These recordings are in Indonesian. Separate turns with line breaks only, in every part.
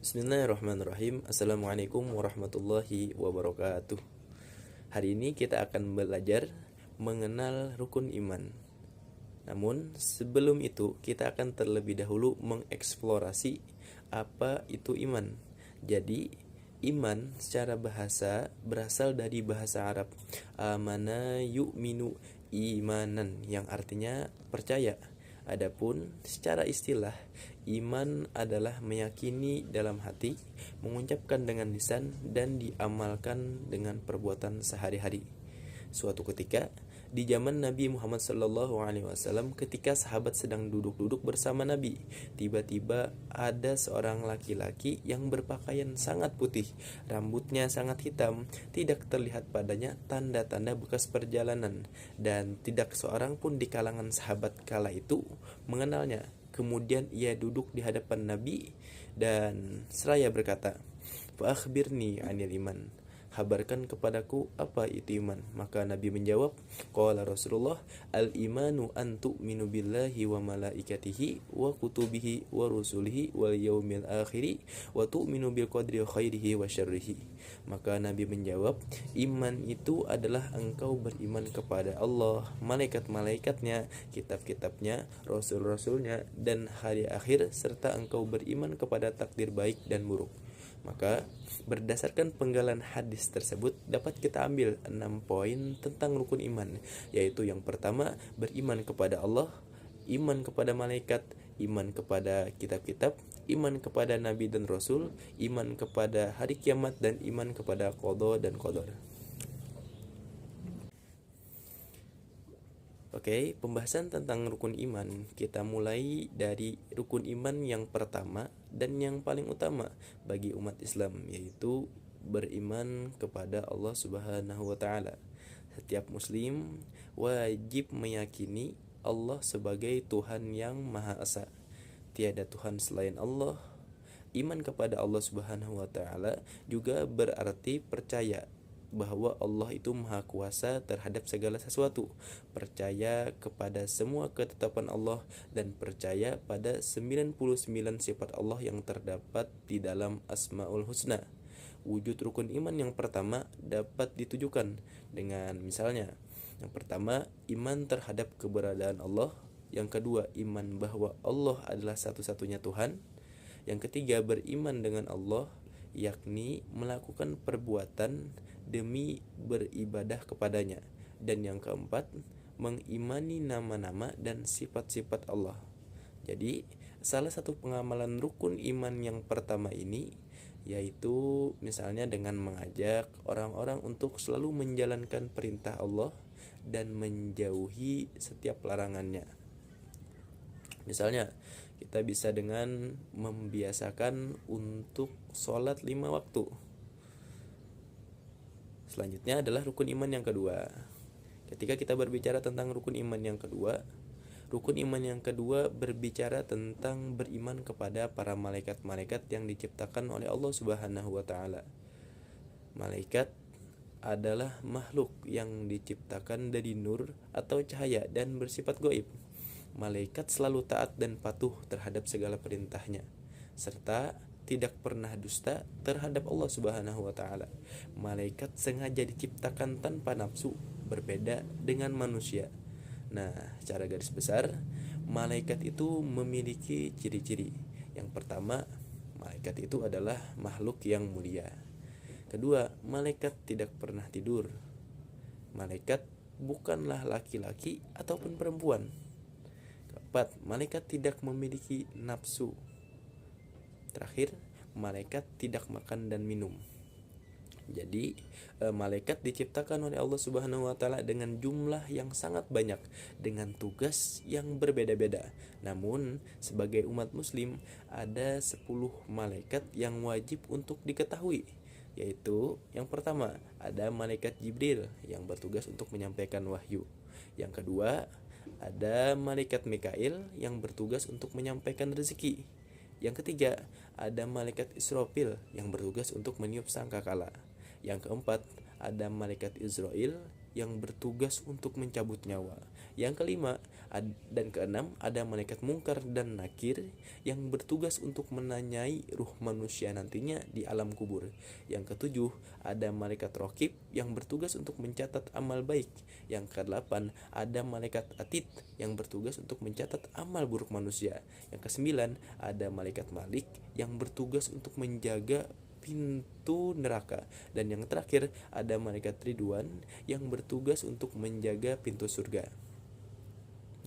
Bismillahirrahmanirrahim. Assalamualaikum warahmatullahi wabarakatuh. Hari ini kita akan belajar mengenal rukun iman. Namun sebelum itu kita akan terlebih dahulu mengeksplorasi apa itu iman. Jadi iman secara bahasa berasal dari bahasa Arab amana yu'minu imanan, yang artinya percaya. Adapun secara istilah, iman adalah meyakini dalam hati, mengucapkan dengan lisan, dan diamalkan dengan perbuatan sehari-hari. Suatu ketika di zaman Nabi Muhammad SAW, ketika sahabat sedang duduk-duduk bersama Nabi, tiba-tiba ada seorang laki-laki yang berpakaian sangat putih, rambutnya sangat hitam, tidak terlihat padanya tanda-tanda bekas perjalanan, dan tidak seorang pun di kalangan sahabat kala itu mengenalnya. Kemudian ia duduk di hadapan Nabi dan seraya berkata, "Fa akhbirni 'anil iman." Habarkan kepadaku apa itu iman. Maka Nabi menjawab, qala Rasulullah, al-imanu an tu'minu billahi wa malaikatihi wa kutubihi wa rusulihi wal yaumil akhiri wa tu'minu bil qadri khairihi wa syarrihi. Maka Nabi menjawab, iman itu adalah engkau beriman kepada Allah, malaikat-malaikatnya, kitab-kitabnya, rasul-rasulnya, dan hari akhir, serta engkau beriman kepada takdir baik dan buruk. Maka berdasarkan penggalan hadis tersebut dapat kita ambil 6 poin tentang rukun iman, yaitu yang pertama, beriman kepada Allah, iman kepada malaikat, iman kepada kitab-kitab, iman kepada nabi dan rasul, iman kepada hari kiamat, dan iman kepada qada dan qadar. Oke, pembahasan tentang rukun iman kita mulai dari rukun iman yang pertama dan yang paling utama bagi umat Islam, yaitu beriman kepada Allah Subhanahu wa taala. Setiap muslim wajib meyakini Allah sebagai Tuhan yang Maha Esa. Tiada Tuhan selain Allah. Iman kepada Allah Subhanahu wa taala juga berarti percaya bahwa Allah itu maha kuasa terhadap segala sesuatu, percaya kepada semua ketetapan Allah, dan percaya pada 99 sifat Allah yang terdapat di dalam Asmaul Husna. Wujud rukun iman yang pertama dapat ditujukan dengan misalnya, yang pertama, iman terhadap keberadaan Allah. Yang kedua, iman bahwa Allah adalah satu-satunya Tuhan. Yang ketiga, beriman dengan Allah, yakni melakukan perbuatan demi beribadah kepadanya. Dan yang keempat, mengimani nama-nama dan sifat-sifat Allah. Jadi, salah satu pengamalan rukun iman yang pertama ini yaitu misalnya dengan mengajak orang-orang untuk selalu menjalankan perintah Allah dan menjauhi setiap larangannya. Misalnya, kita bisa dengan membiasakan untuk sholat 5 waktu. Selanjutnya adalah rukun iman yang kedua. Ketika kita berbicara tentang rukun iman yang kedua, rukun iman yang kedua berbicara tentang beriman kepada para malaikat-malaikat yang diciptakan oleh Allah Subhanahu wa taala. Malaikat adalah makhluk yang diciptakan dari nur atau cahaya dan bersifat gaib. Malaikat selalu taat dan patuh terhadap segala perintahnya, serta tidak pernah dusta terhadap Allah Subhanahu wa taala. Malaikat sengaja diciptakan tanpa nafsu, berbeda dengan manusia. Nah, secara garis besar, malaikat itu memiliki ciri-ciri. Yang pertama, malaikat itu adalah makhluk yang mulia. Kedua, malaikat tidak pernah tidur. Malaikat bukanlah laki-laki ataupun perempuan. Keempat, malaikat tidak memiliki nafsu. Terakhir, malaikat tidak makan dan minum. Jadi, malaikat diciptakan oleh Allah Subhanahu wa taala dengan jumlah yang sangat banyak, dengan tugas yang berbeda-beda. Namun, sebagai umat muslim, ada 10 malaikat yang wajib untuk diketahui, yaitu yang pertama, ada malaikat Jibril yang bertugas untuk menyampaikan wahyu. Yang kedua, ada malaikat Mikail yang bertugas untuk menyampaikan rezeki. Yang ketiga, ada malaikat Israfil yang bertugas untuk meniup sangkakala. Yang keempat, ada malaikat Israel yang bertugas untuk mencabut nyawa. Yang kelima dan keenam, ada malaikat mungkar dan nakir yang bertugas untuk menanyai ruh manusia nantinya di alam kubur. Yang ketujuh, ada malaikat raqib yang bertugas untuk mencatat amal baik. Yang kedelapan, ada malaikat atid yang bertugas untuk mencatat amal buruk manusia. Yang kesembilan, ada malaikat malik yang bertugas untuk menjaga pintu neraka. Dan yang terakhir, ada malaikat Ridwan yang bertugas untuk menjaga pintu surga.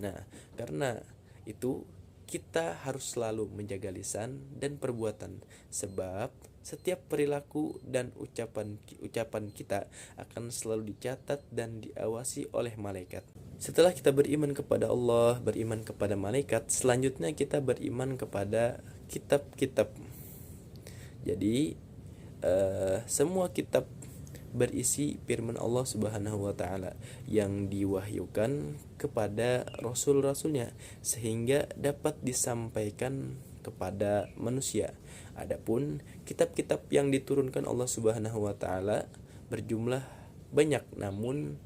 Nah, karena itu kita harus selalu menjaga lisan dan perbuatan, sebab setiap perilaku dan ucapan kita akan selalu dicatat dan diawasi oleh malaikat. Setelah kita beriman kepada Allah, beriman kepada malaikat, selanjutnya kita beriman kepada kitab-kitab. Jadi semua kitab berisi firman Allah Subhanahu wa taala yang diwahyukan kepada rasul-rasulnya sehingga dapat disampaikan kepada manusia. Adapun kitab-kitab yang diturunkan Allah Subhanahu wa taala berjumlah banyak, namun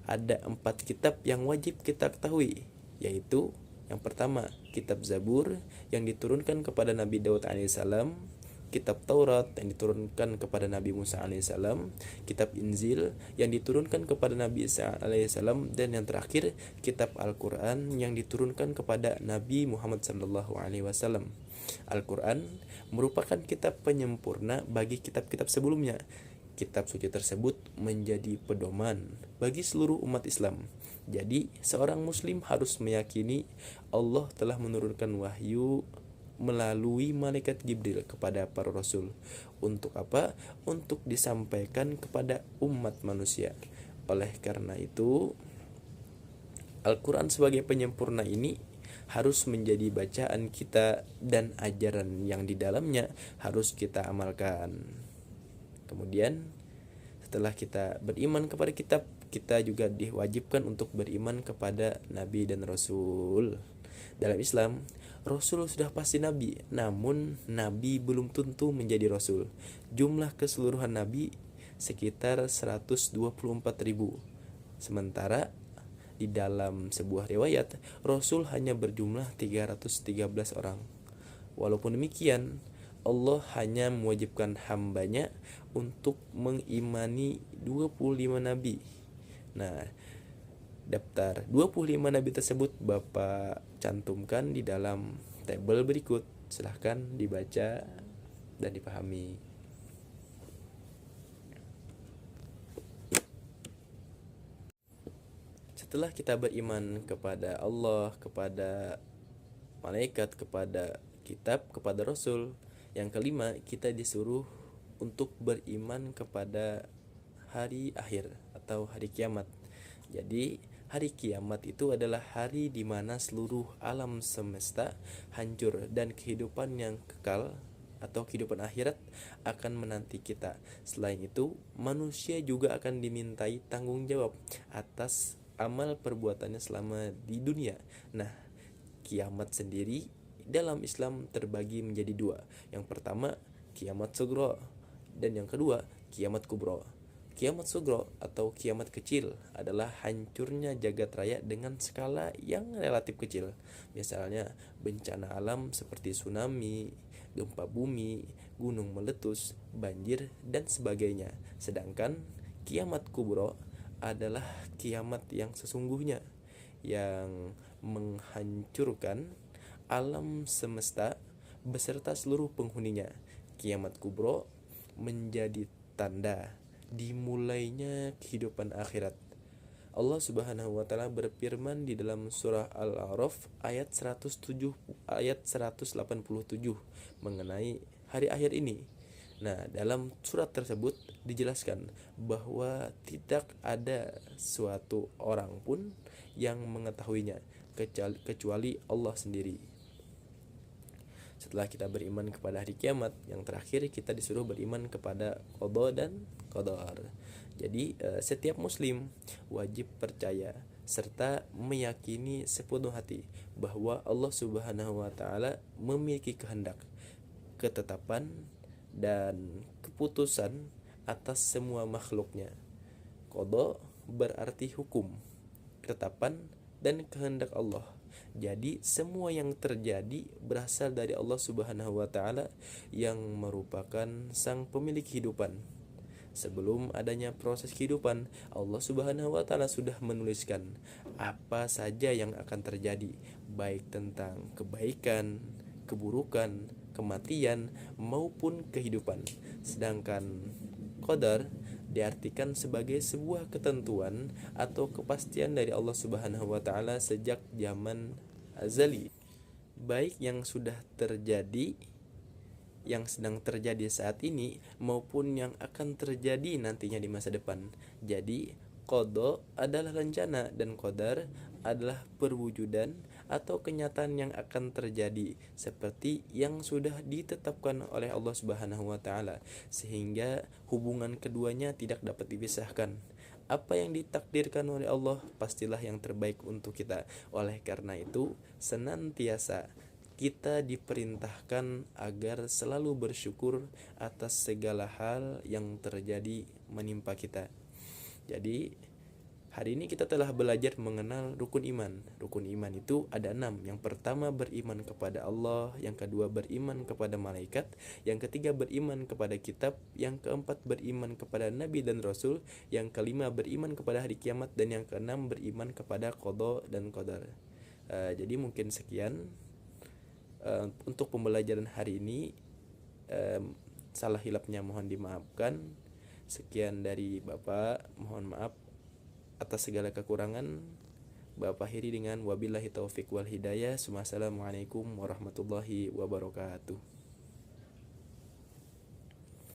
ada 4 kitab yang wajib kita ketahui, yaitu yang pertama kitab Zabur yang diturunkan kepada Nabi Daud alaihissalam, kitab Taurat yang diturunkan kepada Nabi Musa alaihissalam, kitab Injil yang diturunkan kepada Nabi Isa alaihissalam, dan yang terakhir kitab Al-Quran yang diturunkan kepada Nabi Muhammad sallallahu alaihi wasallam. Al-Quran merupakan kitab penyempurna bagi kitab-kitab sebelumnya. Kitab suci tersebut menjadi pedoman bagi seluruh umat Islam. Jadi seorang muslim harus meyakini Allah telah menurunkan wahyu melalui malaikat Jibril kepada para rasul. Untuk apa? Untuk disampaikan kepada umat manusia. Oleh karena itu, Al-Quran sebagai penyempurna ini harus menjadi bacaan kita dan ajaran yang di dalamnya harus kita amalkan. Kemudian setelah kita beriman kepada kitab, kita juga diwajibkan untuk beriman kepada Nabi dan Rasul. Dalam Islam, Rasul sudah pasti Nabi, namun Nabi belum tentu menjadi Rasul. Jumlah keseluruhan Nabi sekitar 124.000. Sementara di dalam sebuah riwayat, Rasul hanya berjumlah 313 orang. Walaupun demikian, Allah hanya mewajibkan hambanya untuk mengimani 25 Nabi. Nah, daftar 25 Nabi tersebut Bapak cantumkan di dalam tabel berikut. Silahkan dibaca dan dipahami. Setelah kita beriman kepada Allah, kepada malaikat, kepada kitab, kepada Rasul, yang kelima kita disuruh untuk beriman kepada hari akhir atau hari kiamat. Jadi hari kiamat itu adalah hari di mana seluruh alam semesta hancur dan kehidupan yang kekal atau kehidupan akhirat akan menanti kita. Selain itu, manusia juga akan dimintai tanggung jawab atas amal perbuatannya selama di dunia. Nah, kiamat sendiri dalam Islam terbagi menjadi 2. Yang pertama, kiamat sugro, dan yang kedua, kiamat kubro. Kiamat sugro atau kiamat kecil adalah hancurnya jagat raya dengan skala yang relatif kecil. Misalnya bencana alam seperti tsunami, gempa bumi, gunung meletus, banjir, dan sebagainya. Sedangkan kiamat kubro adalah kiamat yang sesungguhnya, yang menghancurkan alam semesta beserta seluruh penghuninya. Kiamat kubro menjadi tanda dimulainya kehidupan akhirat. Allah Subhanahu wa taala berfirman di dalam surah Al-A'raf ayat 187 mengenai hari akhir ini. Nah, dalam surat tersebut dijelaskan bahwa tidak ada suatu orang pun yang mengetahuinya kecuali Allah sendiri. Setelah kita beriman kepada hari kiamat, yang terakhir kita disuruh beriman kepada qada dan qadar. Jadi setiap muslim wajib percaya serta meyakini sepenuh hati bahwa Allah Subhanahu wa taala memiliki kehendak, ketetapan, dan keputusan atas semua makhluknya. Qada berarti hukum, ketetapan, dan kehendak Allah. Jadi semua yang terjadi berasal dari Allah Subhanahu wa taala yang merupakan sang pemilik kehidupan. Sebelum adanya proses kehidupan, Allah Subhanahu wa taala sudah menuliskan apa saja yang akan terjadi, baik tentang kebaikan, keburukan, kematian maupun kehidupan. Sedangkan qadar diartikan sebagai sebuah ketentuan atau kepastian dari Allah Subhanahu wa taala sejak zaman azali, baik yang sudah terjadi, yang sedang terjadi saat ini maupun yang akan terjadi nantinya di masa depan. Jadi qada adalah rencana dan qadar adalah perwujudan atau kenyataan yang akan terjadi seperti yang sudah ditetapkan oleh Allah Subhanahu wa taala, sehingga hubungan keduanya tidak dapat dipisahkan. Apa yang ditakdirkan oleh Allah pastilah yang terbaik untuk kita. Oleh karena itu, senantiasa kita diperintahkan agar selalu bersyukur atas segala hal yang terjadi menimpa kita. Jadi hari ini kita telah belajar mengenal rukun iman. Rukun iman itu ada 6. Yang pertama beriman kepada Allah, yang kedua beriman kepada malaikat, yang ketiga beriman kepada kitab, yang keempat beriman kepada nabi dan rasul, yang kelima beriman kepada hari kiamat, dan yang keenam beriman kepada qada dan qadar. Jadi mungkin sekian untuk pembelajaran hari ini. Salah hilapnya mohon dimaafkan. Sekian dari Bapak, mohon maaf atas segala kekurangan. Bapak akhiri dengan wabillahi taufik wal hidayah. Assalamualaikum warahmatullahi wabarakatuh.